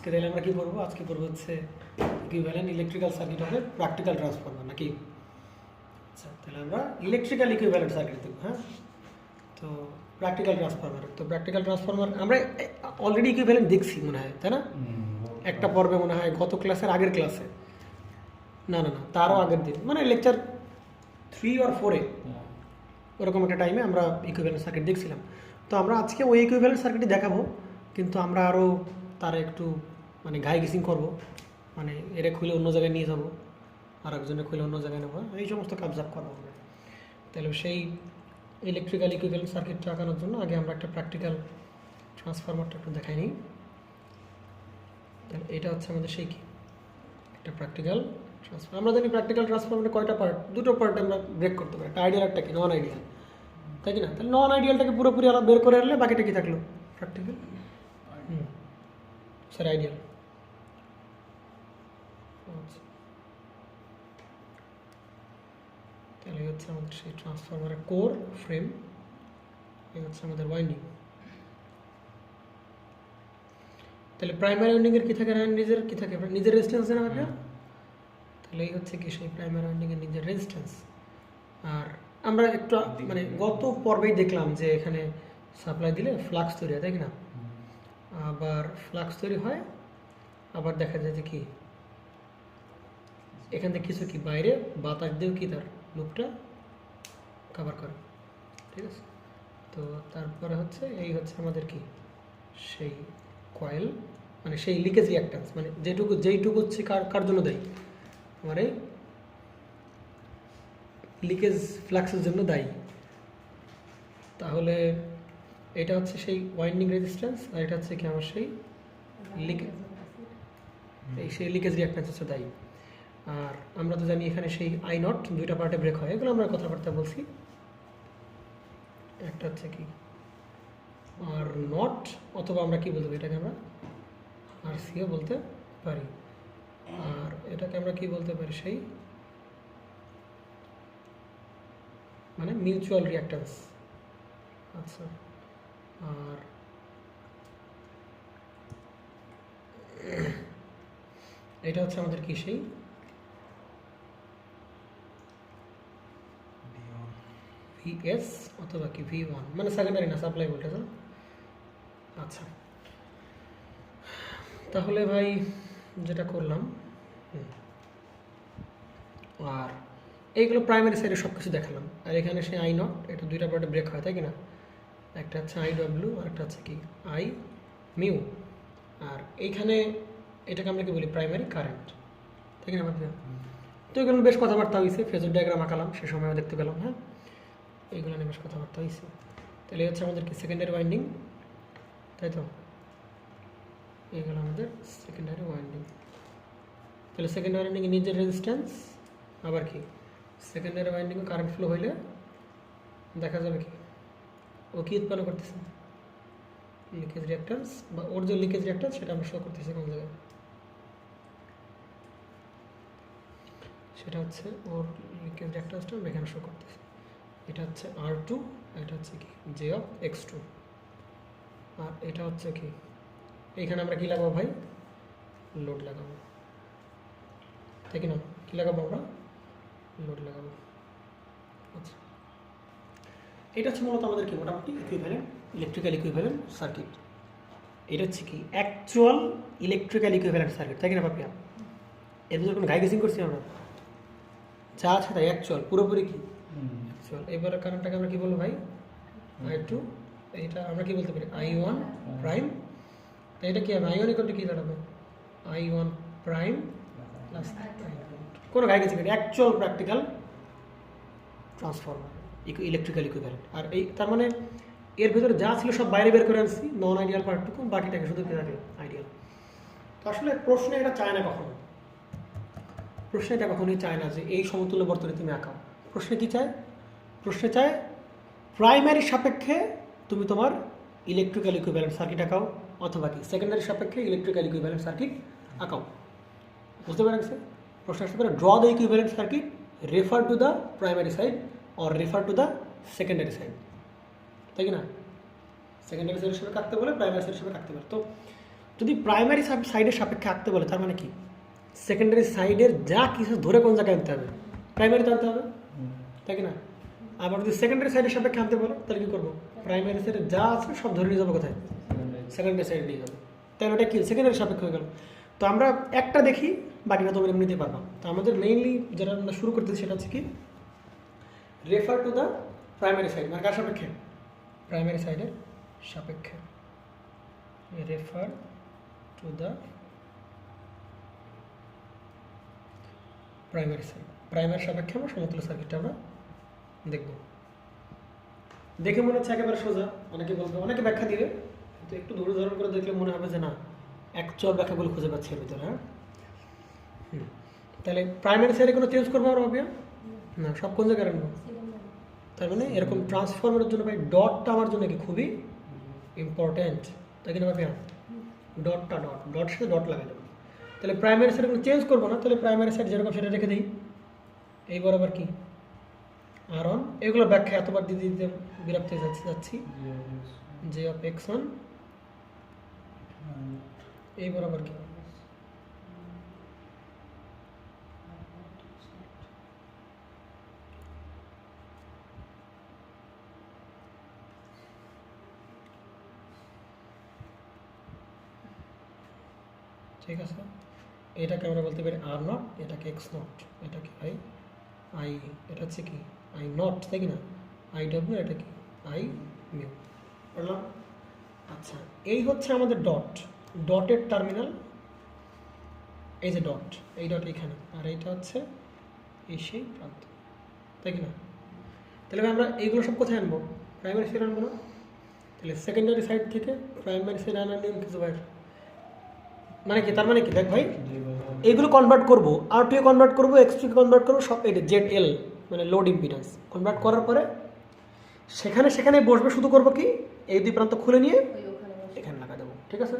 আজকে তাহলে আমরা কি পড়বো? আজকে পড়বো হচ্ছে ইকুইভ্যালেন্ট ইলেকট্রিক্যাল সার্কিট হবে প্র্যাকটিক্যাল ট্রান্সফরমার নাকি? আচ্ছা, তাহলে আমরা ইলেকট্রিক্যাল ইকুইভ্যালেন্ট সার্কিট দেখব। হ্যাঁ, তো প্র্যাকটিক্যাল ট্রান্সফরমার আমরা অলরেডি ইকুইভ্যালেন্ট দেখছি মনে হয়, তাই না? একটা পর্বে মনে হয় গত ক্লাসের আগের ক্লাসে, না না না তারও আগের দিন, মানে লেকচার 3 or 4 ওরকম একটা টাইমে আমরা ইকুইভ্যালেন্ট সার্কিট দেখছিলাম। তো আমরা আজকে ওই ইকুইভ্যালেন্ট সার্কিটই দেখাবো, কিন্তু আমরা আরও তার একটু মানে ঘাই গিসিং করবো, মানে এরা খুলে অন্য জায়গায় নিয়ে যাবো, আর একজনে খুলে অন্য জায়গায় নেবো, এই সমস্ত কাবজাব করবো আমরা। তাহলে সেই ইলেকট্রিক্যাল ইকুইভ্যালেন্ট সার্কিটটা আঁকানোর জন্য আগে আমরা একটা প্র্যাকটিক্যাল ট্রান্সফরমারটা একটু দেখাই নিই। তাহলে এটা হচ্ছে আমাদের সেই কি একটা প্র্যাকটিক্যাল ট্রান্সফরমার। আমরা জানি প্র্যাকটিক্যাল ট্রান্সফরমারের কয়টা পার্ট, দুটো পার্টে আমরা ব্রেক করতে পারি, একটা আইডিয়াল একটা কি নন আইডিয়াল, তাই কি না? তাহলে নন আইডিয়ালটাকে পুরোপুরি আলাদা বের করে আনলে বাকিটা কি থাকলো? Practical, sir ideal. আচ্ছা, তাহলে এই হচ্ছে আমাদের সেই ট্রান্সফরমারের কোর ফ্রেম, এই হচ্ছে আমাদের ওয়াইন্ডিং। তাহলে প্রাইমারি ওয়াইন্ডিংয়ের কী থাকে? নিজের কী থাকে? নিজের রেজিস্ট্যান্স না আপনার। তাহলে এই হচ্ছে কি সেই প্রাইমারি ওয়াইন্ডিংয়ের নিজের রেজিস্ট্যান্স। আর আমরা একটু মানে গত পর্বেই দেখলাম যে এখানে সাপ্লাই দিলে ফ্লাক্স তৈরি হয়, তাই কি না? আবার ফ্লাক্স তৈরি হয়, আবার দেখা যায় যে কি এখান থেকে কিছু কি বাইরে বাতাস দিয়েও কি তার লুপটা কভার করে, ঠিক আছে? তো তারপরে হচ্ছে এই হচ্ছে আমাদের কি সেই কয়েল, মানে সেই লিকেজ রিঅ্যাক্ট্যান্স, মানে যেইটুকু হচ্ছে কার জন্য দায়ী? আমার এই লিকেজ ফ্লাক্সের জন্য দায়ী। তাহলে এটা হচ্ছে সেই ওয়াইন্ডিং রেজিস্ট্যান্স, আর এটা হচ্ছে কি আমার সেই লিকেজ রিঅ্যাক্ট্যান্স হচ্ছে দায়ী। আর আমরা তো জানি এখানে সেই আই নট দুইটা পার্টে ব্রেক হয়, এগুলো আমরা কথাবার্তা বলছি। একটা হচ্ছে কি আর নট, অথবা আমরা কি বলতে পারি এটাকে? আমরা আর সিও বলতে পারি। আর এটাকে আমরা কি বলতে পারি? সেই মানে মিউচুয়াল রিঅ্যাক্ট্যান্স। আচ্ছা, আর এটা হচ্ছে আমাদের কি সেই ভিএস অথবা কি V1, মানে সেকেন্ডারি না, সাপ্লাই ভোল্টেজ। আচ্ছা, তাহলে ভাই যেটা করলাম, আর এইগুলো প্রাইমারি সাইডে সব কিছু দেখালাম। আর এখানে সে আই নট, এটা দুইটা পার্টে ব্রেক হয়, তাই কি না? একটা হচ্ছে IW আর একটা হচ্ছে কি আই মিউ। আর এইখানে এটাকে আমরা কি বলি? প্রাইমারি কারেন্ট, তাই কি না? তো এগুলো বেশ কথাবার্তা হয়েছে, ফেজর ডায়াগ্রাম আঁকালাম, সে সময় দেখতে পেলাম। হ্যাঁ, এইগুলো নিয়ে বেশ কথাবার্তা হয়েছে। তাহলে হচ্ছে আমাদের কি সেকেন্ডারি ওয়াইন্ডিং, তাই তো? এইগুলো আমাদের সেকেন্ডারি ওয়াইন্ডিং। তাহলে সেকেন্ডারি ওয়াইন্ডিংয়ে নিজের রেজিস্ট্যান্স, আবার কি সেকেন্ডারি ওয়াইন্ডিংয়ে কারেন্ট ফ্লো হইলে দেখা যাবে কি ও কি উৎপন্ন করতেছে? লিকেজ রিঅ্যাক্ট্যান্স, বা ওর যে লিকেজ রিঅ্যাক্ট্যান্স সেটা আমরা শো করতেছি কোন জায়গায়? সেটা হচ্ছে ওর লিকেজ রিঅ্যাক্ট্যান্সটা আমরা এখানে শো করতেছি। এটা হচ্ছে R2, এটা হচ্ছে কি J of X2, আর এটা হচ্ছে কি এইখানে আমরা কি লাগাবো ভাই? লোড লাগাবো, তাই কি না? কি লাগাবো আমরা? লোড লাগাবো। আচ্ছা, এটা হচ্ছে মূলত আমাদের কি মোটামুটি ইকুইভ্যালেন্ট ইলেকট্রিক্যাল ইকুইভ্যালেন্ট সার্কিট। এটা হচ্ছে কি অ্যাকচুয়াল ইলেকট্রিক্যাল ইকুইভ্যালেন্ট সার্কিট, তাই কি না পাপিয়া? এর ভিতরে কোনো গাইগেসিং করছি আমরা? যা আছে তাই অ্যাকচুয়াল, পুরোপুরি কি অ্যাকচুয়াল। এবারে কারেন্টটাকে আমরা কি বলবো ভাই? I2, এইটা আমরা কি বলতে পারি? I1 prime. তাই এটা কি হবে? I1 ইকুয়াল টু কি দাঁড়াবে? I1 প্রাইম প্লাস কোনো গাইগেসিং নেই, actual practical transformer electrical equivalent. আর এই তার মানে এর ভিতরে যা ছিল সব বাইরে বের করে আনছি, নন আইডিয়াল পার্টটুকু, বাকিটাকে শুধু পেয়ে থাকলো আইডিয়াল। তো আসলে প্রশ্নে এটা চায় না কখনো, প্রশ্নে এটা কখনোই চায় না যে এই সমতুল্য বর্তনী তুমি আঁকাও। প্রশ্নে কী চায়? প্রশ্নে চায় প্রাইমারি সাপেক্ষে তুমি তোমার ইলেকট্রিক্যাল ইকুইভ্যালেন্ট সার্কিট আঁকাও, অথবা কি সেকেন্ডারি সাপেক্ষে ইলেকট্রিক্যাল ইকুইভ্যালেন্ট সার্কিট আঁকাও। বুঝতে পারছে? প্রশ্ন আসতে পারে draw the equivalent circuit, refer to the primary side or refer to the secondary side, তাই কি না? সেকেন্ডারি সাইড হিসেবে কাটতে বলে, প্রাইমারি সাইড হিসেবে কাটতে পারে। তো যদি প্রাইমারি সাইডের সাপেক্ষে আঁকতে বলে তার মানে কি সেকেন্ডারি সাইডের যা কিছু ধরে কোন জায়গায় আনতে হবে, প্রাইমারিতে আনতে হবে, তাই কি না? আবার যদি সেকেন্ডারি সাইডের সাপেক্ষে আনতে বলে তাহলে কী করবো, প্রাইমারি সাইডে যা আছে সব ধরে নিয়ে যাবো কোথায়, সেকেন্ডারি সাইডে নিয়ে যাবো। তাহলে ওটা কি সেকেন্ডারি সাপেক্ষ হয়ে গেল। তো আমরা একটা দেখি, বাকিটা তো এমনিতে পারবো। তো আমাদের মেইনলি যেটা আমরা শুরু করতেছি সেটা হচ্ছে কি, refer to the primary side, মানে কার সাপেক্ষে, প্রাইমারি সাইডের সাপেক্ষে, refer to the primary side, primary সাপেক্ষে আমরা সমতুল্য সার্কিটটা আমরা দেখব। দেখে মনে হচ্ছে একেবারে সোজা, অনেকে বলবে, অনেকে ব্যাখ্যা দিবে, কিন্তু একটু ধৈর্য ধারণ করে দেখলে মনে হবে যে না অ্যাকচুয়াল ব্যাখ্যাগুলো খুঁজে পাচ্ছি এর ভিতরে। হ্যাঁ, তাহলে প্রাইমারি সাইডে কোনো চেঞ্জ করবো আমরা ভাবিয়া না, সব কোন জায়গায় রাখবো। তার মানে এরকম ট্রান্সফর্মারের জন্য ভাই ডটটা আমার জন্য কি খুবই ইম্পর্টেন্ট, তাই কিনা ভাবিয়া, ডটটা ডট সাথে ডট লাগাই দেবো। তাহলে প্রাইমারি সাইডে কোনো চেঞ্জ করবো না, তাহলে প্রাইমারি সাইড যেরকম সেটা রেখে দিই, এই বরাবর কি আর অন, এগুলো ব্যাখ্যা এতবার দিতে দিতে বিরক্ত হয়ে যাচ্ছি, জে অফ এক্স অন, এই বরাবর কি ঠিক আছে। এটাকে আমরা বলতে পারি আর নট, এটাকে এক্স নট, এটাকে ভাই আই, এটা হচ্ছে কি আই নট, তাই কি না, আই ডব্লিউ, এটা কি আই মিউ, বললাম। আচ্ছা, এই হচ্ছে আমাদের ডট, ডটের টার্মিনাল, এই যে ডট, এই ডট এখানে, আর এইটা হচ্ছে এই সেই প্রান্ত, তাই কি না? তাহলে আমরা এইগুলো সব কোথায় আনবো, প্রাইমারি সাইড আনবো না? তাহলে সেকেন্ডারি সাইড থেকে প্রাইমারি সাইড আনার নিয়ম কিছু ভাই, মানে কি, তার মানে কি দেখ ভাই, এইগুলো কনভার্ট করবো, আর টু এ কনভার্ট করবো, এক্স টু কনভার্ট করবো, সব এটা জেড এল মানে লোড ইম্পিডেন্স কনভার্ট করার পরে সেখানে বসবে, শুধু করবো কি এই দুই প্রান্ত খুলে নিয়ে এখানে লাগাই দেবো, ঠিক আছে।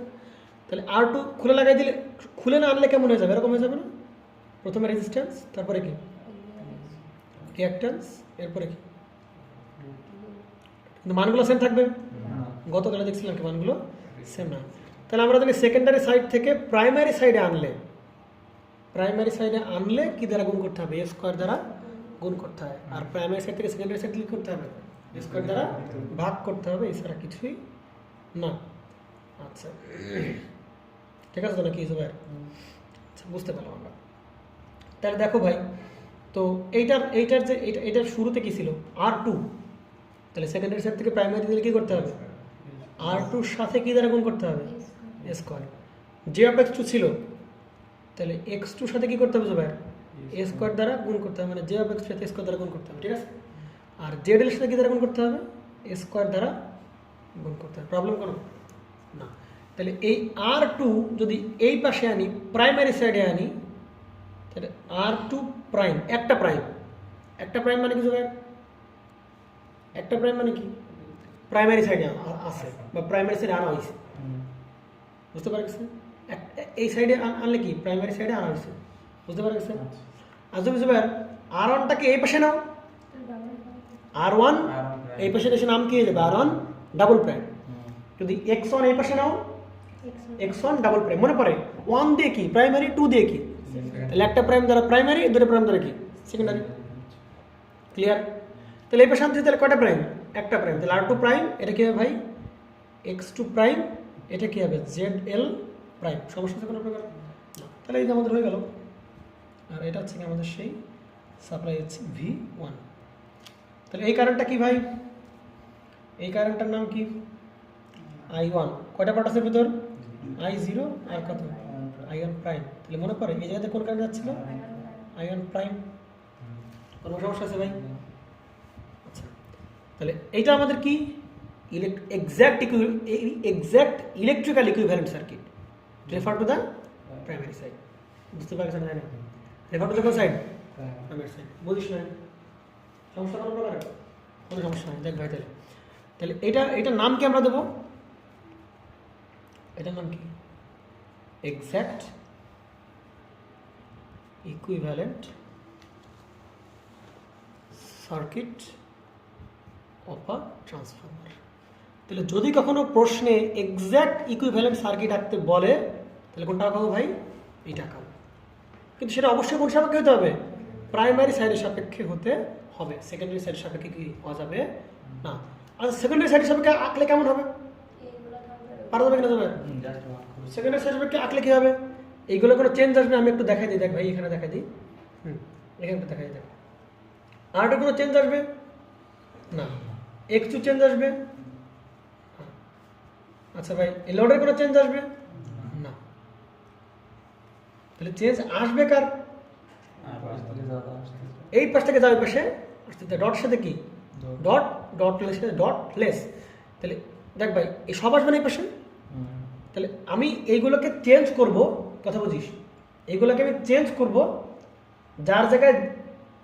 তাহলে আর টু খুলে লাগাই দিলে, খুলে না আনলে কেমন হয়ে যাবে, এরকম হয়ে যাবে না, প্রথমে রেজিস্ট্যান্স, তারপরে কি রিঅ্যাকট্যান্স, এরপরে কি, কিন্তু মানগুলো সেম থাকবে, গতকালে দেখছিলাম কি মানগুলো সেম না। তাহলে আমরা জানি সেকেন্ডারি সাইড থেকে প্রাইমারি সাইডে আনলে, প্রাইমারি সাইডে আনলে কি দ্বারা গুণ করতে হবে, এ স্কোয়ার দ্বারা গুণ করতে হয়, আর প্রাইমারি সাইড থেকে সেকেন্ডারি সাইড কি করতে হবে, এ স্কোয়ার দ্বারা ভাগ করতে হবে, এছাড়া কিছুই না। আচ্ছা ঠিক আছে তো, নাকি হিসেবে, আচ্ছা বুঝতে পারলাম আমরা। তাহলে দেখো ভাই, তো এইটার যে এইটার শুরুতে কি ছিল আর টু, তাহলে সেকেন্ডারি সাইড থেকে প্রাইমারি দিলে কী করতে হবে, আর টুর সাথে কী দ্বারা গুণ করতে হবে, A square, J of X two ছিল, তাহলে এক্স টুর সাথে কী করতে হবে ভাই, এ স্কোয়ার দ্বারা গুণ করতে হবে, মানে জে অফ এক্স সাথে স্কোয়ার দ্বারা গুণ করতে হবে, ঠিক আছে। আর জেড এর সাথে কী দ্বারা গুণ করতে হবে, এ স্কোয়ার দ্বারা গুণ করতে হবে, প্রবলেম কোনো না। তাহলে এই আর টু যদি এই পাশে আনি, প্রাইমারি সাইডে আনি, তাহলে আর টু প্রাইম, একটা প্রাইম মানে কিছু ভাই, একটা প্রাইম মানে কি প্রাইমারি সাইডে আছে বা প্রাইমারি সাইডে আনা হয়েছে, বুঝতে পারছেন? এই সাইডে আনলে কি প্রাইমারি সাইডে আনা হয়েছে, বুঝতে পারছেন? আর যদি আর ওয়ানটাকে এই পাশে নাও, আর ওয়ান এই পাশে এসে নাম কি হয়ে যাবে, আর ওয়ান ডাবল প্রাইম। যদি এক্স ওয়ান এই পাশে নাও, এক্স ওয়ান ডাবল প্রাইম, মনে পড়ে ওয়ান দিয়ে কি প্রাইমারি, টু দিয়ে কি, তাহলে একটা প্রাইম দ্বারা প্রাইমারি, দুটো প্রাইম দ্বারা কি সেকেন্ডারি, ক্লিয়ার? তাহলে এই পাশে আনতে তাহলে কয়টা প্রাইম, একটা প্রাইম, তাহলে আর টু প্রাইম, এটা কি হবে ভাই এক্স টু প্রাইম, এটা কি হবে জেড এল প্রাইম, সমস্যা আছে কোনো প্রকার না। তাহলে এই যে আমাদের হয়ে গেল, আর এটা হচ্ছে কি আমাদের সেই সাপ্লাই হচ্ছে V1। তাহলে এই কারেন্টটা কি ভাই, এই কারেন্টটার নাম কি I1, কয়টা পার্ট আছে ভিতর, I0 আর কত I1 প্রাইম। তাহলে মনে পড়ে এই জায়গাতে কোন কারেন্ট যাচ্ছিল, I1 প্রাইম, কোনো সমস্যা আছে ভাই? আচ্ছা, তাহলে এইটা আমাদের কি exact electrical equivalent circuit, refer to the primary side, বুঝতে পারছেন না? রেফার টু দ্য কোন সাইড, প্রাইমারি সাইড, বুঝিস না, সমস্যা কোনো প্রকার, কোনো সমস্যা নেই। দেখ ভাই, তাহলে এটার নাম কি আমরা দেবো, এটার নাম কি exact equivalent circuit of a transformer. তাহলে যদি কখনো প্রশ্নে এক্স্যাক্ট ইকুইভ্যালেন্ট সার্কিট আঁকতে বলে তাহলে কোনটা আঁকাবো ভাই? এইটা আঁকাবো। কিন্তু সেটা অবশ্যই কোন সাপেক্ষে হতে হবে? প্রাইমারি সাইডের সাপেক্ষে হতে হবে। সেকেন্ডারি সাইডের সাপেক্ষে কি হওয়া যাবে না। আর সেকেন্ডারি সাইডের সাপেক্ষে আঁকলে কেমন হবে? পারা যাবে কিনা যাবে? সেকেন্ডারি সাইডের সাপেক্ষে আঁকলে কি হবে? এইগুলো কোনো চেঞ্জ আসবে? আমি একটু দেখাই দিই, দেখ ভাই এখানে দেখাই দিই, এখানে একটু দেখাই দেখ। আর কোনো চেঞ্জ আসবে না। একটু চেঞ্জ আসবে? আচ্ছা ভাই এই লোডের কোনো চেঞ্জ আসবে না। তাহলে চেঞ্জ আসবে কার? এই পাশ থেকে যাবে পাশে ডটের সাথে কি ডট, ডটলেস ডটলেস। তাহলে দেখ ভাই এই সব আসবে না এই পাশে। তাহলে আমি এইগুলোকে চেঞ্জ করব, কথা বুঝিস, এইগুলোকে আমি চেঞ্জ করব যার জায়গায়,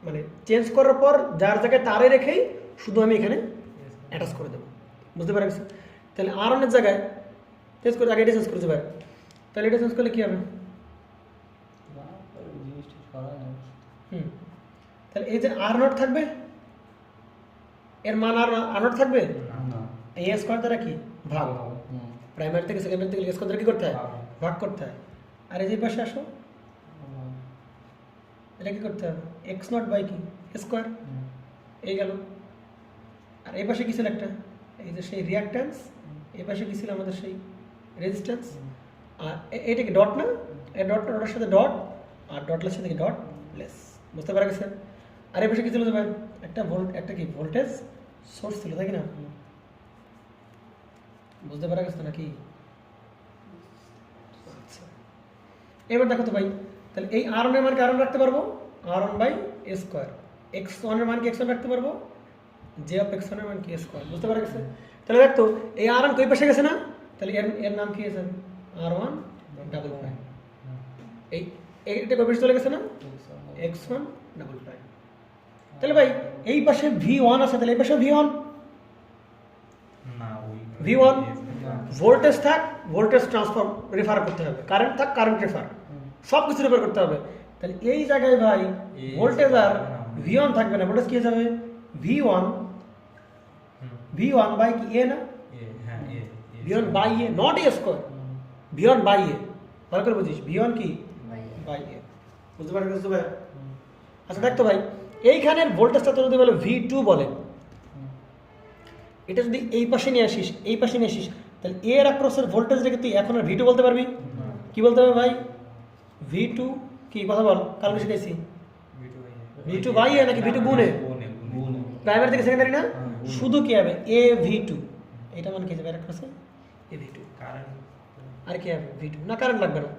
মানে চেঞ্জ করার পর যার জায়গায় তারে রেখেই শুধু আমি এখানে অ্যাটাচ করে দেবো। বুঝতে পারছি? তাহলে আর অনেক জায়গায় চেঞ্জ করে, আগে এটা চেঞ্জ করতে পারে। তাহলে এটা চেঞ্জ করলে কী হবে? তাহলে এই যে আর নট থাকবে, এর মান আর নট থাকবে, এই স্কোয়ার দ্বারা কি ভাগ, প্রাইমারি থেকে সেকেন্ডারি থেকে স্কোয়ার দ্বারা কি করতে হয়? ভাগ করতে হয়। আর এই যে পাশে আসো, এটা কি করতে হবে? এক্স নট বাই কি স্কোয়ার, এই গেল। আর এই পাশে কি ছিল একটা, এই যে সেই রিয়াক্ট্যান্স, এই পাশে কি ছিল আমাদের সেই রেজিস্ট্যান্স। আর এটা কি ডট না, এই ডট ডটের সাথে ডট, আর ডটলের সাথে কি ডট লেস। বুঝতে পারা গেছে? আর এই পাশে কি ছিল ভাই? একটা কি ভোল্টেজ সোর্স ছিল, তাই কি না? বুঝতে পারা গেছে নাকি? আচ্ছা এবার দেখো তো ভাই, তাহলে এই আর ওয়ানের মানকে আর ওয়ান রাখতে পারবো, R one by A square. X ওয়ানের মানকে এক্স ওয়ান রাখতে পারবো, জে অফ এক্স ওয়ানের মান কি স্কোয়ার। বুঝতে পারা গেছে? তাহলে দেখতো এই আর ওয়ান কই পাশে গেছে না, তাহলে এর নাম কি আছে? আর ওয়ান ডাবল প্রাইম। এইটা কই পাশে চলে গেছে না, এক্স ওয়ান ডাবল প্রাইম। তাহলে ভাই এই পাশে ভি ওয়ান আছে, তাহলে এই পাশে V one, V one voltage থাক ভোল্টেজ ট্রান্সফর্ম রেফার করতে হবে, কারেন্ট থাক কারেন্ট রেফার, সব কিছু রেফার করতে হবে। তাহলে এই জায়গায় ভাই ভোল্টেজ আর ভি ওয়ান থাকবে না, ভোল্টেজ কি হয়ে যাবে? ভি ওয়ান বাই কি এ না, V one by A, not A square, V one by A. ভালো করে বুঝিস, ভি ওয়ান কি বাই এ। বুঝতে পারছিস ভাই? আচ্ছা দেখতো ভাই এইখানের ভোল্টেজটা তো যদি বলে ভি টু বলে, এটা যদি এই পাশে নিয়ে আসিস, এই পাশে নিয়ে আসিস, তাহলে এর অ্যাক্রসের ভোল্টেজ রেখে তুই এখন আর ভি টু বলতে পারবি? কি বলতে হবে ভাই? ভি টু কি কথা বল, কালকে শিখেছি ভি টু বাই এ নাকি ভি টু গুণে? প্রাইমারি থেকে সেকেন্ডারি না, শুধু কি হবে এ ভি টু, এটা মানে কি যাবে অ্যাক্রসে এ ভি টু, আর কি হবে ভি টু না, কারেন্ট লাগবে না।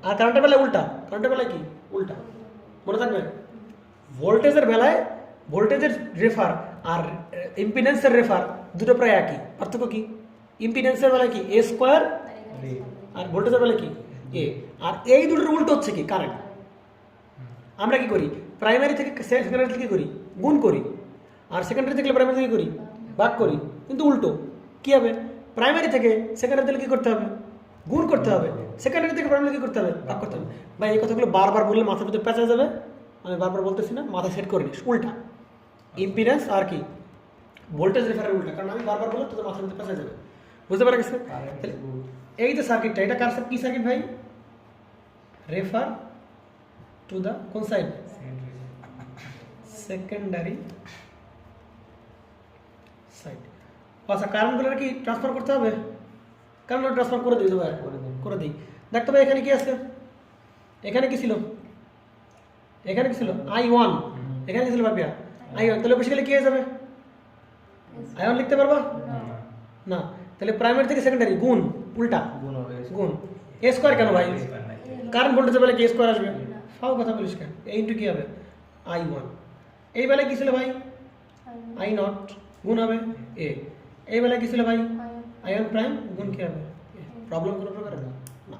আর কারেন্টের বেলায় উল্টা, কারেন্টের বেলায় কি উল্টা, মনে থাকবে? ভোল্টেজের বেলায় ভোল্টেজের রেফার আর ইম্পিডেন্সের রেফার দুটো প্রায় একই, পার্থক্য কি? ইম্পিডেন্সের বেলায় কি এ স্কোয়ার, আর ভোল্টেজের বেলায় কি এ। আর এই দুটোর উল্টো হচ্ছে কি কারেন্ট। আমরা কি করি? প্রাইমারি থেকে সেকেন্ডারি থেকে করি গুণ করি, আর সেকেন্ডারি থেকে প্রাইমারি থেকে করি ভাগ করি, কিন্তু উল্টো কি হবে? প্রাইমারি থেকে সেকেন্ডারি থেকে কি করতে হবে? গুণ করতে হবে, সেকেন্ডারি থেকে প্রাইমারি কি করতে হবে? ভাগ করতে হবে। ভাই এই কথাগুলো বারবার বললে মাথার ভিতরে পেঁচা যাবে, আমি বারবার বলতেছি না, মাথা সেট করে নিস। উল্টা ইম্পিডেন্স আর কি ভোল্টেজ রেফারের উল্টা, কারণ আমি বারবার বললে তোদের মাথার ভিতরে পেঁচা যাবে। বুঝতে পারা গেছে? এই যে সার্কিটটা, এটা কার কি সার্কিট ভাই? রেফার টু দ্য কোন সাইড? Secondary side. আচ্ছা কারেন্টগুলো কি ট্রান্সফার করতে হবে? কারেন্ট ট্রান্সফার করে দিই ভাই, করে দিই। দেখতে ভাই এখানে কি আছে? এখানে কি ছিল? এখানে কি ছিল? I one. এখানে কি ছিল ভাবিয়া? I one. তাহলে বেশি গেলে কি হয়ে যাবে? আই ওয়ান লিখতে পারবা না? তাহলে প্রাইমারি থেকে সেকেন্ডারি গুণ, উল্টা গুণ। এ স্কোয়ার কেন ভাই? কারেন্ট ভোল্টেজের বেলায় কি স্কোয়ার আসবে? ফাও কথা বলিস কেন? এই ইন্টু কি হবে? I one. এই বেলায় কি ছিল ভাই? আই নট গুণ হবে এ। এই বেলায় কি ছিল ভাই? আই ওয়ান প্রাইম গুণ কি হবে? প্রবলেম কোনো প্রকার না।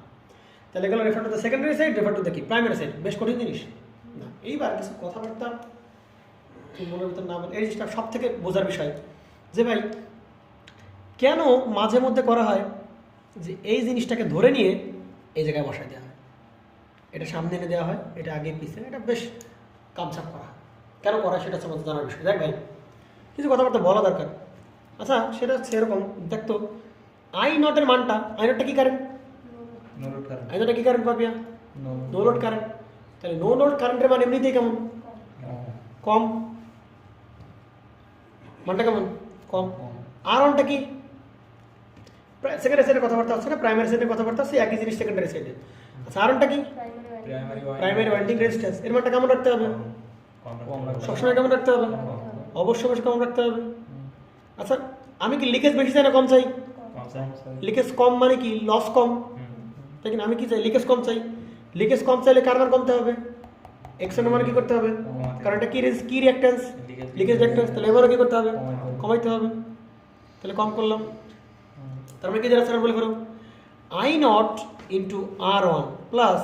তাহলে এগুলো refer to the secondary side, refer to the কি প্রাইমারি সাইড। বেশ কঠিন জিনিস না। এইবার কিছু কথাবার্তা মনের ভিতর না বলে, এই জিনিসটা সব থেকে বোঝার বিষয় যে ভাই কেন মাঝে মধ্যে করা হয় যে এই জিনিসটাকে ধরে নিয়ে এই জায়গায় বসায় দেওয়া হয়, এটা সামনে এনে দেওয়া হয়, এটা আগে পিছিয়ে, এটা বেশ কামচাপ করা হয়। কেন করা হয় সেটা হচ্ছে আমাদের জানার বিষয়। দেখ ভাই কিছু কথাবার্তা বলা দরকার। আচ্ছা সেটা সেরকম দেখতো আই নটের মানটা আই নটটা কি current no load current I নটটা কি কারেন্ট পাবি নো লোড কারেন্ট তাহলে নো লোড কারেন্টের মান এমনিতেই কেমন কম মানটা কেমন কম আর অনটা কি সেকেন্ডারি সাইডে কথাবার্তা হচ্ছে না প্রাইমারি সাইডে কথাবার্তা হচ্ছে একই জিনিস সেকেন্ডারি সাইডে আচ্ছা আর অনটা কি প্রাইমারি ওয়াইন্ডিং রেজিস্ট্যান্স এর মানটা কেমন রাখতে হবে সবসময় কেমন রাখতে হবে অবশ্যই অবশ্যই কেমন রাখতে হবে আচ্ছা আমি কি লিকেজ বেশি চাই না কম চাই লিকেজ কম মানে কি লস কম তাই কিনা আমি কি চাই লিকেজ কম চাই লিকেজ কম চাইলে কার মান কমতে হবে এক্সের মান কি করতে হবে কারণ এটা কি রিঅ্যাকট্যান্স লিকেজ রিঅ্যাকট্যান্স তাহলে এবারও কি করতে হবে কমাইতে হবে তাহলে কম করলাম তার মানে কি যারা স্যার বলে ফেলো I not into R one plus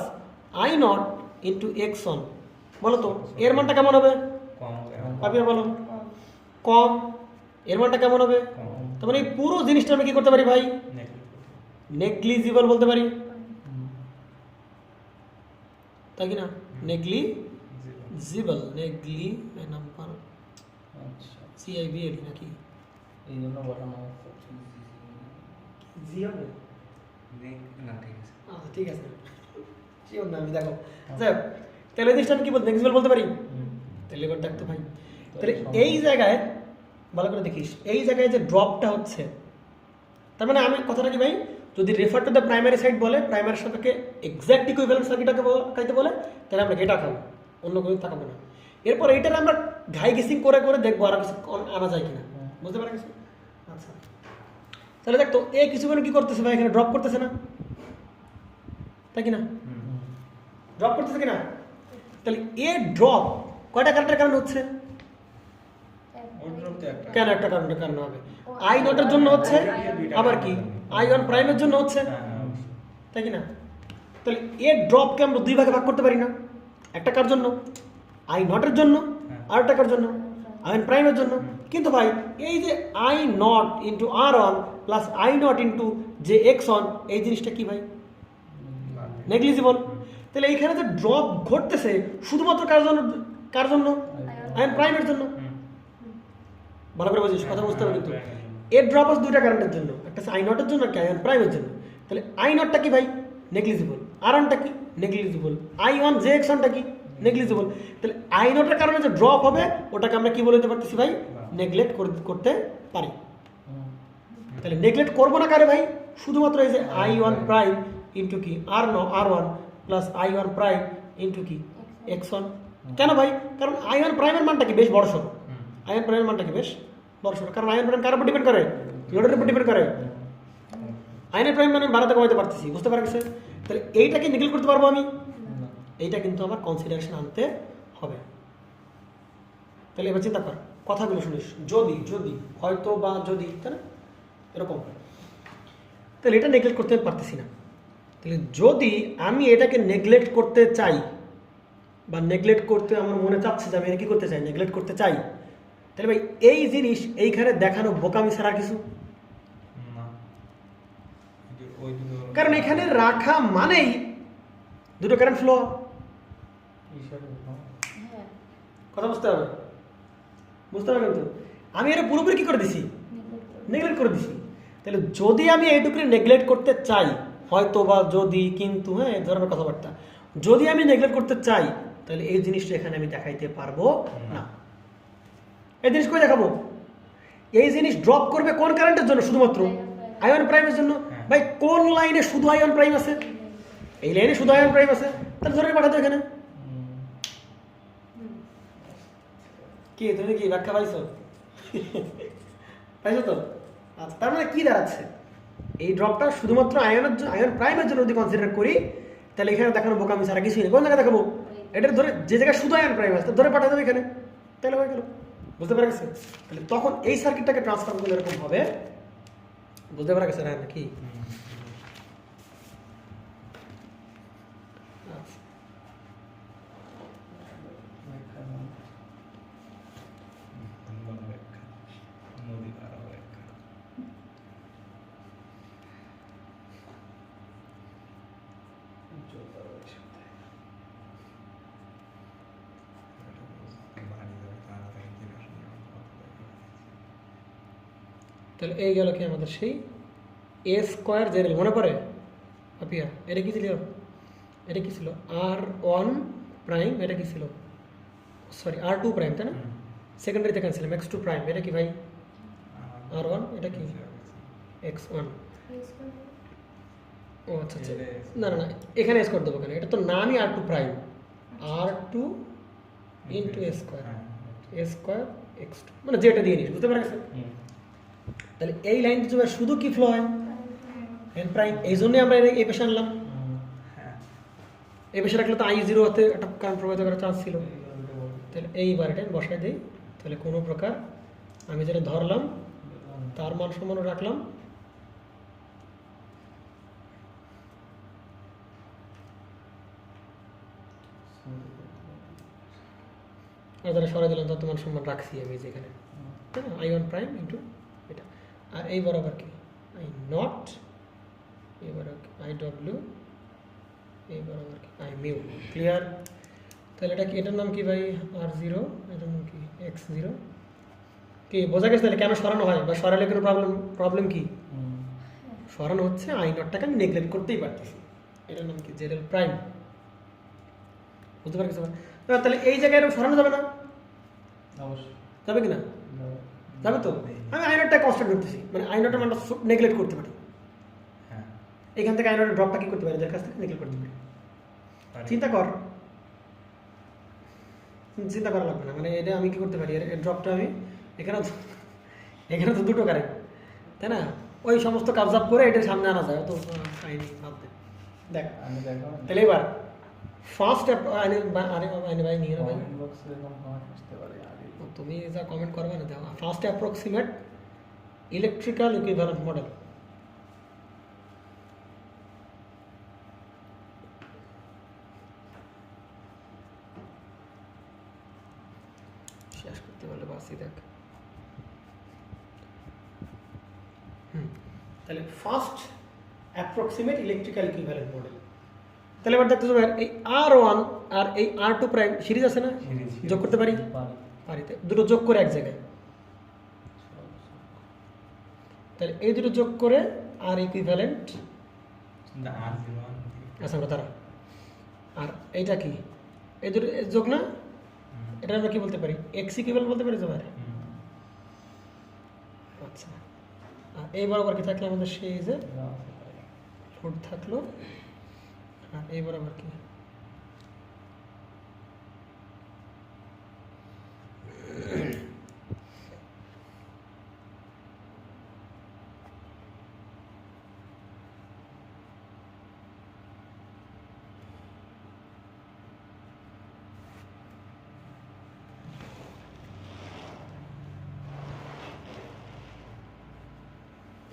I not into X one বলো তো এর মানটা কেমন হবে পাপিয়া বলো কম এর মানটা কেমন হবে তার মানে এই পুরো জিনিসটা আমি কি করতে পারি ভাই নেগলিজিবল বলতে পারি তাই কি না নেগলিজিবল নেগলি নাম্বার সিআইবিএল নাকি এই জন্য বসানো জি হবে না ঠিক আছে আচ্ছা ঠিক আছে শিওর না আমি দেখো যাই হোক, তাহলে জিনিসটা আমি কি বলতে নেগলিজিবল বলতে পারি তাহলে এবার দেখতো ভাই তাহলে এই জায়গায় ভালো করে দেখিস এই জায়গায় যে ড্রপটা হচ্ছে তার মানে আমি কথাটা কি ভাই যদি refer to the primary side বলে প্রাইমারি সাথে এক্সাক্ট ইকুইভ্যালেন্ট সার্কিটটাকে খাইতে বলে তাহলে আমরা এটা খাবো অন্য কোনো তাকাবো না এরপর এইটার আমরা ঘাই গেসিং করে করে দেখবো আর কিছু আনা যায় কিনা বুঝতে পারা গেছে আচ্ছা তাহলে দেখতো এ কিছু মানে কি করতেছে ভাই এখানে ড্রপ করতেছে না তাই কিনা ড্রপ করতেছে কিনা তাহলে এ ড্রপ কয়টা কারেন্টের কারণে হচ্ছে কেন একটা কারণের কারণে হবে আই নটের জন্য হচ্ছে আবার কি আই ওয়ান প্রাইমের জন্য হচ্ছে তাই কি না তাহলে এর ড্রপকে আমরা দুই ভাগে ভাগ করতে পারি না একটা কার জন্য আই নটের জন্য আর একটা কার জন্য আই ওয়ান প্রাইমের জন্য কিন্তু ভাই এই যে I not into R one plus I not into যে এক্স ওয়ান এই জিনিসটা কি ভাই নেগলিজিবল তাহলে এইখানে যে ড্রপ ঘটতেছে শুধুমাত্র কার জন্য আই ওয়ান প্রাইমের জন্য ভালো করে বুঝিস কথা বুঝতে হবে কিন্তু এর ড্রপ আছে দুইটা কারেন্টের জন্য একটা আই নটের জন্য একটা আই ওয়ান প্রাইমের জন্য তাহলে আই নটটা কি ভাই নেগলিজিবল আর ওয়ানটা কি negligible I one J x ওয়ানটা কি নেগলিজিবল তাহলে আই নটের কারণে যে ড্রপ হবে ওটাকে আমরা কি বলতে পারতেছি ভাই নেগলেক্ট করতে পারি তাহলে নেগলেক্ট করবো না কারে ভাই শুধুমাত্র এই যে আই ওয়ান প্রাইম ইন্টু কি R one plus I one prime into কি এক্স ওয়ান কেন ভাই কারণ আই ওয়ান প্রাইমের মানটা কি বেশ বড় সড়ো আই ওয়ান প্রাইমের মানটা কি বেশ বড় সড়ো কারণ আই ওয়ান প্রাইম কার উপর ডিপেন্ড করে লোডের উপর ডিপেন্ড করে আই ওয়ান প্রাইম মানে বাড়াতে কমাইতে পারতেছি বুঝতে পারা গেছে তাহলে এইটাকে নেগলেক্ট করতে পারবো আমি এইটা কিন্তু আমার কনসিডারেশন আনতে হবে তাহলে এবার চিন্তা কর কথাগুলো শুনিস যদি যদি হয়তো বা যদি তাই না এরকম তাহলে এটা নেগলেক্ট করতে পারতেছি না তাহলে যদি আমি এটাকে নেগলেক্ট করতে চাই বা নেগলেক্ট করতে আমার মনে চাচ্ছে যে আমি এটা কী করতে চাই নেগলেক্ট করতে চাই তাহলে ভাই এই জিনিস এইখানে দেখানো বোকামি ছাড়া কিছু কারণ এখানে রাখা মানেই দুটো কারেন্ট ফ্লো কথা বুঝতে হবে কিন্তু আমি এটা পুরোপুরি কি করে দিছি নেগলেক্ট করে দিছি তাহলে যদি আমি এইটুকু নেগলেক্ট করতে চাই হয়তো বা যদি কিন্তু হ্যাঁ এই ধরনের কথাবার্তা যদি আমি নেগলেক্ট করতে চাই তাহলে এই জিনিসটা এখানে আমি দেখাইতে পারবো না এই জিনিস কই দেখাবো এই জিনিস ড্রপ করবে কোন কারেন্টের জন্য শুধুমাত্র আই ওয়ান প্রাইমের জন্য ভাই কোন লাইনে শুধু আই ওয়ান প্রাইম আছে এই লাইনে শুধু আই ওয়ান প্রাইম আছে তাহলে ধরে পাঠাতো এখানে কি তুমি কি ব্যাখ্যা পাইছো পাইছো তো আচ্ছা তার মানে কি দাঁড়াচ্ছে এই ড্রপটা শুধুমাত্র আয়ন প্রাইমের জন্য যদি কনসিডার করি তাহলে এখানে দেখানো বোকামি ছাড়া কিছুই নেই কোন জায়গায় দেখাবো এটা ধরে যে জায়গায় শুধু আয়ন প্রাইম আছে ধরে পাঠা দেবে এখানে তাহলে হয়ে গেল বুঝতে পারা গেছে তাহলে তখন এই সার্কিটটাকে ট্রান্সফার করলে এরকম হবে বুঝতে পারা গেছে হ্যাঁ নাকি তাহলে এই গেল কি আমাদের সেই এ স্কোয়ার জেড মনে পড়ে আপিয়া এটা কি ছিল আর ওয়ান প্রাইম এটা কি ছিল সরি আর টু প্রাইম তাই না সেকেন্ডারি থেকে আনছিলাম এক্স টু প্রাইম এটা কি ভাই আর ওয়ান এটা কি এক্স ওয়ান ও আচ্ছা আচ্ছা না না না এখানে স্কোয়ার দেবো কেন এটা তো নামই আর টু প্রাইম আর টু ইন্টু এ স্কোয়ার এক্স টু মানে যেটা দিয়ে নিস বুঝতে পারছেন তাহলে এই লাইন শুধু কি ফ্লো হয় এন প্রাইম এই জন্যই আমরা এই পেশে আনলাম এই পেশে রাখলে তো আই জিরো হতে একটা কারণ প্রভাবিত করার চান্স ছিল তাহলে এইবার এটা বসাই দিই তাহলে কোনো প্রকার আমি যেটা ধরলাম তার মান সমান রাখলাম আর যারা সরাই দিলাম তার মান সমান রাখছি আমি যেখানে তাই না আই ওয়ান প্রাইম ইন্টু এটা আর এই বরাবর কি আই নট এই বরাবর আই ডব্লিউ এই বরাবর কি আই মিউ ক্লিয়ার তাহলে এটা কি এটার নাম কি ভাই আর জিরো এটার নাম কি এক্স জিরো কি বোঝা গেছে তাহলে কেন সরানো হয় বা সরালে কোনো প্রবলেম কি সরানো হচ্ছে আই নটটাকে আমি নেগলেক্ট করতেই পারতেছি এটার নাম কি জেড এল প্রাইম বুঝতে পারছি তাহলে এই জায়গায় সরানো যাবে না অবশ্যই যাবে কি না যাবে তো আমি আই নটটা কনস্ট্যান্ট করতেছি মানে আই নটের মানটা নেগলেক্ট করতে পারি এখান থেকে আই নটের ড্রপটা কি করতে পারি এদের কাছ থেকে নেগলেক্ট করতে পারি চিন্তা করা লাগবে না মানে এটা আমি কি করতে পারি এর ড্রপটা আমি এখানে তো দুটো কারেন্ট তাই না ওই সমস্ত কাবজাব করে এটার সামনে আনা যায় তো কাহিনি বাদ দেখ তাহলে এবার ফার্স্ট ভাই নিয়ে ভাই তুমি যা কমেন্ট করবে না দেখো first approximate electrical equivalent model শেষ করতে পারলে বাসি দেখ তাহলে first approximate electrical equivalent model তাহলে এবার দেখতে পাবেন এই আর ওয়ান আর এই আর টু প্রাইম সিরিজ আছে না যোগ করতে পারি পারিতে দুটো যোগ করে এক জায়গায় তাহলে এই দুটো যোগ করে আর ইকুইভ্যালেন্ট আচ্ছা তারা আর এইটা কি এই দুটো যোগ না এটা আমরা কি বলতে পারি এক্স ইকুইভ্যালেন্ট বলতে পারি তোমার আচ্ছা আর এই বরাবর কি থাকলে আমাদের সেই যে ফুট থাকলো আর এই বরাবর কি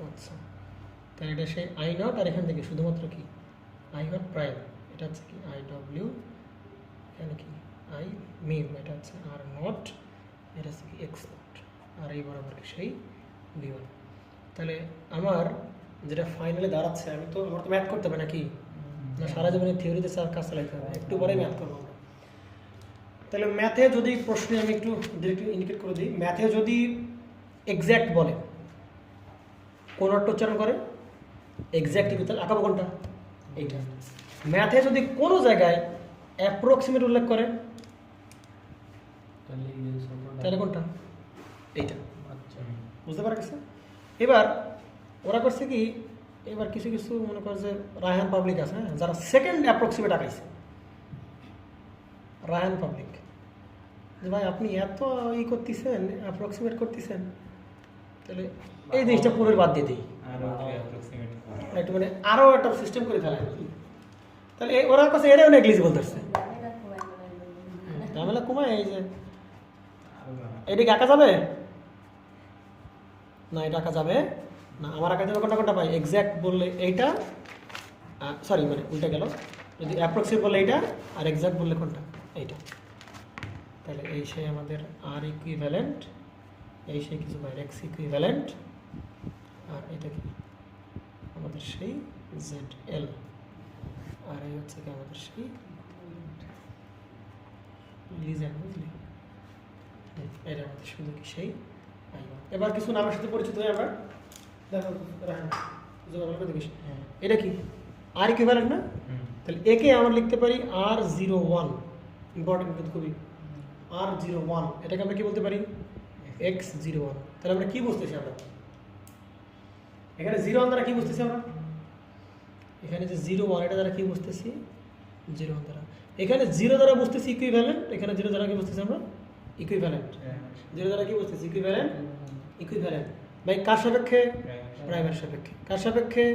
আচ্ছা তাহলে এটা সেই আই নট আর এখান থেকে শুধুমাত্র কি আই নট প্রাইম এটা হচ্ছে কি আই ডব্লিউ এখানে কি আই মিউ এটা হচ্ছে আর নট এটা হচ্ছে কি এক্স নট আর এই বরাবর কি সেই ভি ওয়ান তাহলে আমার যেটা ফাইনালে দাঁড়াচ্ছে আমার তো ম্যাথ করতে হবে নাকি না সারা জীবনে থিওরিতে কাজ চালাইতে হবে একটু পরেই ম্যাথ করবো আমরা তাহলে ম্যাথে যদি প্রশ্নে আমি একটু ডিরেক্ট ইন্ডিকেট করে দিই ম্যাথে যদি এক্স্যাক্ট বলে কোন অর্থ উচ্চারণ করে এক্স্যাক্ট তাহলে আঁকাবো কোনটা এইটা ম্যাথে যদি কোনো জায়গায় অ্যাপ্রক্সিমেট উল্লেখ করে তাহলে কোনটা এইটা বুঝতে পারা গেছে এবার ওরা করছে কি এবার কিছু কিছু মনে করে যে রায়হান পাবলিক আছে হ্যাঁ যারা সেকেন্ড অ্যাপ্রক্সিমেট আঁকাইছে রায়হান পাবলিক যে ভাই আপনি এত করতেছেন অ্যাপ্রক্সিমেট করতেছেন তাহলে এই জিনিসটা পুরো বাদ দিয়ে দিই একটু মানে আরও একটা সিস্টেম করে ফেলা তাহলে ওরা কাছে এটাও নেগলিজিবল ধরছে ঝামেলা কমায় এই যে এদিকে আঁকা যাবে না এটা আঁকা যাবে না আমার আঁকা যাবে কোনটা কোনটা পাই এক্স্যাক্ট বললে এইটা সরি মানে উল্টে গেল যদি অ্যাপ্রক্সিমেট বললে এইটা আর এক্স্যাক্ট বললে কোনটা এইটা তাহলে এই সেই আমাদের আর ইকুইভ্যালেন্ট এই সেই কিছু বাইরে এক্স ইকুইভ্যালেন্ট আর এটা কি আমাদের সেই জেড এল আর এই হচ্ছে কি আমাদের সেই লিজেন্ড বুঝলি এটা আমাদের শুধু কি সেই এবার কিছু নামের সাথে পরিচিত হয়ে আমরা দেখো রাখেন দেখিস এটা কি আর ইকুইভ্যালেন্ট না, তাহলে একে আমরা লিখতে পারি R01, ইম্পর্টেন্ট কিন্তু খুবই, R01 এটাকে আমরা কি বলতে পারি X01। তাহলে আমরা কি বুঝতেছি আমরা এখানে 01 দ্বারা কি বুঝতেছি আমরা, এখানে যে 01 এটা দ্বারা কি বুঝতেছি 01 দ্বারা, এখানে 0 দ্বারা বুঝতেছি ইকুইভ্যালেন্ট, এখানে 0 দ্বারা কি বুঝতেছি আমরা ইকুইভ্যালেন্ট, 0 দ্বারা কি বুঝতেছি ইকুইভ্যালেন্ট, ইকুইভ্যালেন্ট ভাই কার সাপেক্ষে প্রাইমের সাপেক্ষে, কার সাপেক্ষে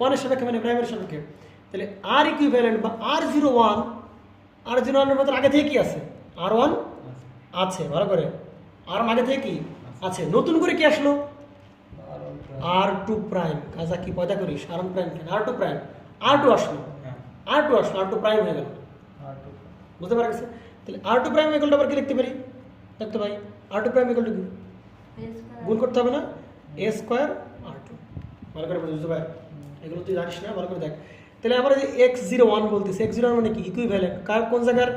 1 এর সাপেক্ষে মানে প্রাইমের সাপেক্ষে। তাহলে আর ইকুইভ্যালেন্ট বা R01, R01 এর মধ্যে আগে থেকে কি আছে R1 আছে, ভালো করে আর আগে থেকে কি আছে, নতুন করে কি আসলো R2 প্রাইম, কাজা কি পয়দা করিস R1 প্রাইম কেন R2 প্রাইম, R2 আসলো, R2 আসলো, R2 প্রাইম হয়ে গেল, বুঝতে পারা গেছে। তাহলে R2 প্রাইম ইকুয়ালটা আবার কি লিখতে পারি দেখতে ভাই, R2 প্রাইম ইকুয়াল টু কি গুণ করতে হবে না a স্কয়ার R2, ভালো করে বুঝতে পার, এগুলো তুই জানিস না, ভালো করে দেখ। তাহলে আমরা যে X01 বলতেছি, X01 মানে কি ইকুইভ্যালেন্ট, কার কোন জায়গার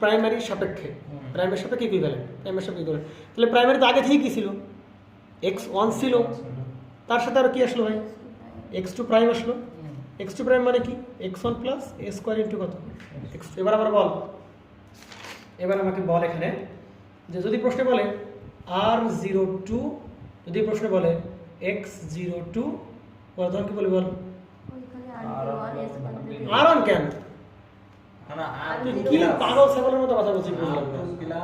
প্রাইমারির সাপেক্ষে, প্রাইমের সাপেক্ষে ইকুইভ্যালেন্ট, প্রাইমের সাপেক্ষে ইকুইভ্যালেন্ট। তাহলে প্রাইমারিতে আগে থেকে কি ছিল X1 ছিল, তার সাথে আর কি আসলো ভাই X2 প্রাইম আসলো, X2 প্রাইম মানে কি X1 plus a square into কত X2। এবার আমরা বল, এবার আমাকে বল এখানে যে যদি প্রশ্নে বলে R02, যদি প্রশ্নে বলে X02 তখন কি বলবি বল R1 কেন, তুই কি পাগল ছাগলের মতো কথা বলছিস বুঝলাম না।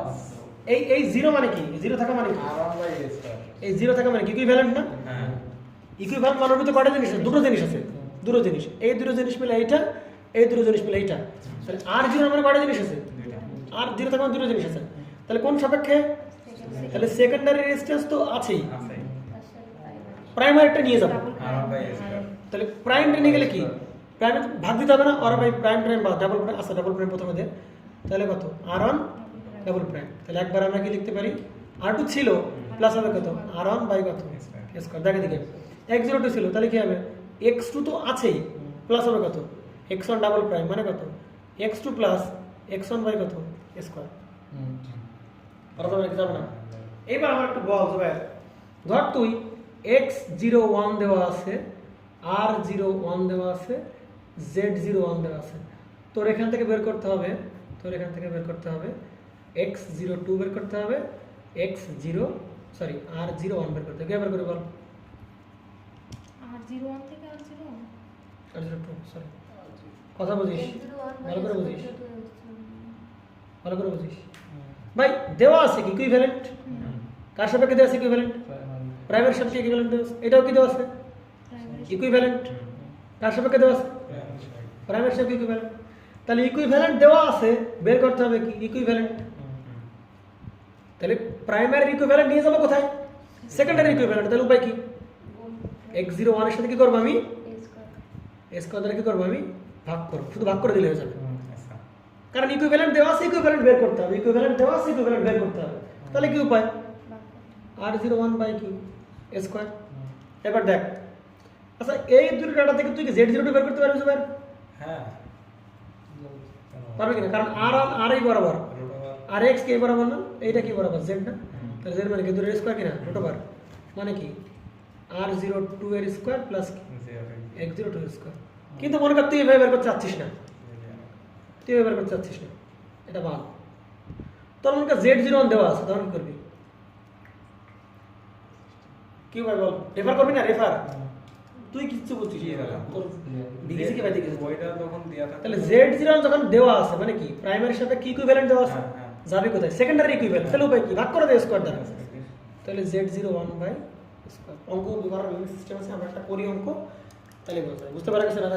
এই 0 মানে কি, 0 থাকা মানে কি, এই 0 থাকা মানে কি ইকুইভ্যালেন্ট না, ইকুইভ্যালেন্ট মানের ভিতরে কয়টা জিনিস আছে, দুটো জিনিস আছে, দুটো জিনিস, এই দুটো জিনিস মিলে এইটা, এই দুটো জিনিস মিলে এইটা, তাহলে R0 মানে কয়টা জিনিস আছে, R0 থাকা মানে দুটো জিনিস আছে, তাহলে কোন সাপেক্ষে, তাহলে সেকেন্ডারি রেজিস্ট্যান্স তো আছেই, প্রাইমারিটা নিয়ে যাব, তাহলে প্রাইমটা নিয়ে গেলে কি প্রাইম ভাগ দিতে হবে না, আর ভাই প্রাইম প্রাইম বা ডাবল প্রাইম, আচ্ছা ডাবল প্রাইম প্রথমে দে, তাহলে কত R1 ডাবল প্রাইম, তাহলে একবার আমরা কি লিখতে পারি R2 ছিল প্লাস হবে কত R1 বাই কত স্কয়ার, দেখে দিকে X02 ছিল, তাহলে কি হবে X2 তো আছেই প্লাস হবে কত X1 ডাবল প্রাইম মানে কত X2 প্লাস X1 বাই কত স্কয়ার, কথা বলে কি যাবে না। এইবার আমার একটু বল ভাই, ধর তুই X01 দেওয়া আছে, R01 দেওয়া আছে, Z01 দেওয়া আছে, তোর এখান থেকে বের করতে হবে, তোর এখান থেকে বের করতে হবে X02 বের করতে হবে, R01 বের করতে হবে, কে বের করে বল R01 থেকে R01, R02 সরি, কথা বুঝিস ভালো করে বুঝিস, ভালো করে বুঝিস ভাই, দেওয়া আছে কি ইকুইভ্যালেন্ট, কার সাপেক্ষে দেওয়া আছে ইকুইভ্যালেন্ট, প্রাইমের সাপেক্ষে ইকুইভ্যালেন্ট দেওয়া আছে, এটাও কি দেওয়া আছে ইকুইভ্যালেন্ট, কার সাপেক্ষে দেওয়া আছে প্রাইমের সাপেক্ষে ইকুইভ্যালেন্ট, তাহলে ইকুইভ্যালেন্ট দেওয়া আছে বের করতে হবে কি ইকুইভ্যালেন্ট, তাহলে প্রাইমারি ইকুইভ্যালেন্ট নিয়ে যাবো কোথায় সেকেন্ডারি ইকুইভ্যালেন্ট, তাহলে উপায় কি X01 এর সাথে কি করব আমি a স্কয়ার দ্বারা কি করব আমি ভাগ করব, শুধু ভাগ করে দিলে হয়ে যাবে, কারণ ইকুইভ্যালেন্ট দেওয়া আছে ইকুইভ্যালেন্ট বের করতে হবে, ইকুইভ্যালেন্ট দেওয়া আছে ইকুইভ্যালেন্ট বের করতে হবে, তাহলে কি উপায় R01 বাই কি a স্কয়ার। এবার দেখ আচ্ছা এই দুটো ডাটা থেকে তুই কি Z02 বের করতে পারবি ভাই, হ্যাঁ পারবি কিনা, কারণ R1 আর এই বরাবর আর x কে বরাবর না, এইটা কি বরাবর z না, তাহলে z মানে কি দুটো স্কয়ার কিনা রুট ওভার, মানে কি R02 এর স্কয়ার প্লাস X02 এর স্কয়ার। কিন্তু মনে কর তুই এভাবে বের করতে চাচ্ছিস না, তুই এভাবে বের করতে চাচ্ছিস না, এটা বাদ, তোর মনে কর Z01 দেওয়া আছে, তখন কি করবি, কি ভাই বল রেফার করবি না, রেফার তুই কিচ্ছু বুঝছিস তোর দিকেছি কি ভাই দিকেছি ওইটা তখন দেয়া থাকে, তাহলে Z01 যখন দেওয়া আছে মানে কি প্রাইমারির সাথে কি ইকুইভ্যালেন্ট দেওয়া আছে, যাবে কোথায় সেকেন্ডারি ইকুইভ্যালেন্ট, তাহলে উপায় কি ভাগ করে দে স্কয়ার দ্বারা, তাহলে Z01 বাই স্কয়ার। অঙ্ক বিবরণ সিস্টেম আছে, আমরা একটা করি অঙ্ক, তাহলে বুঝতে পারা গেছে না?